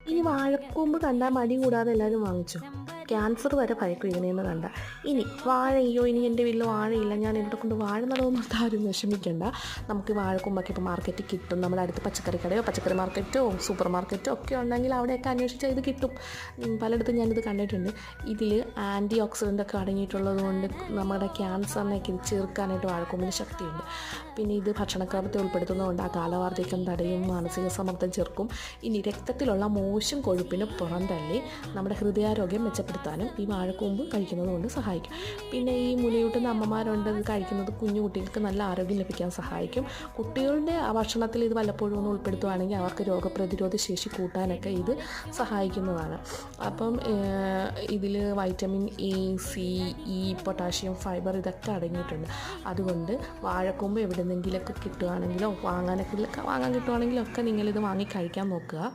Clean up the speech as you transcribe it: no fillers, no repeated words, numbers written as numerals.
ഇനി വാഴക്കൂമ്പ് കണ്ടാൽ മടി കൂടാതെ എല്ലാവരും വാങ്ങിച്ചു. ക്യാൻസർ വരെ ഭയക്കും ഇതിനെന്ന് കണ്ട. ഇനി വാഴയോ, ഇനി എൻ്റെ വീട്ടിൽ വാഴയില്ല, ഞാൻ ഇവിടെ കൊണ്ട് വാഴ നടവുന്ന ആരും വിഷമിക്കേണ്ട. നമുക്ക് വാഴക്കൂമ്പൊക്കെ ഇപ്പോൾ മാർക്കറ്റിൽ കിട്ടും. നമ്മുടെ അടുത്ത് പച്ചക്കറി കടയോ പച്ചക്കറി മാർക്കറ്റോ സൂപ്പർ മാർക്കറ്റോ ഒക്കെ ഉണ്ടെങ്കിൽ അവിടെയൊക്കെ അന്വേഷിച്ചാൽ ഇത് കിട്ടും. പലയിടത്തും ഞാനിത് കണ്ടിട്ടുണ്ട്. ഇതിൽ ആൻറ്റി ഓക്സിഡൻ്റൊക്കെ അടങ്ങിയിട്ടുള്ളത് കൊണ്ട് നമ്മുടെ ക്യാൻസറിനൊക്കെ ഇത് ചെറുക്കാനായിട്ട് വാഴക്കൂമ്പിന് ശക്തിയുണ്ട്. പിന്നെ ഇത് ഭക്ഷണക്രമത്തെ ഉൾപ്പെടുത്തുന്നതുകൊണ്ട് ആ കാലവാർദ്ധക്യം തടയും, മാനസിക സമ്മർദ്ദം ചെറുക്കും. ഇനി രക്തത്തിലുള്ള മോശം കൊഴുപ്പിന് പുറന്തള്ളി നമ്മുടെ ഹൃദയാരോഗ്യം മെച്ചപ്പെടുത്താനും ഈ വാഴക്കൂമ്പ് കഴിക്കുന്നത് കൊണ്ട് സഹായിക്കും. പിന്നെ ഈ മുലയൂട്ടുന്ന അമ്മമാരുണ്ട്, ഇത് കഴിക്കുന്നത് കുഞ്ഞു കുട്ടികൾക്ക് നല്ല ആരോഗ്യം ലഭിക്കാൻ സഹായിക്കും. കുട്ടികളുടെ ഭക്ഷണത്തിൽ ഇത് വല്ലപ്പോഴും ഒന്ന് ഉൾപ്പെടുത്തുകയാണെങ്കിൽ അവർക്ക് രോഗപ്രതിരോധ ശേഷി കൂട്ടാനൊക്കെ ഇത് സഹായിക്കുന്നതാണ്. അപ്പം ഇതിൽ vitamin A, C, E, potassium, fibre ഇതൊക്കെ അടങ്ങിയിട്ടുണ്ട്. അതുകൊണ്ട് വാഴക്കൂമ്പ് എവിടെന്നെങ്കിലൊക്കെ കിട്ടുകയാണെങ്കിലോ വാങ്ങാൻ കിട്ടുകയാണെങ്കിലോ ഒക്കെ നിങ്ങളിത് വാങ്ങി കഴിക്കാൻ നോക്കുക.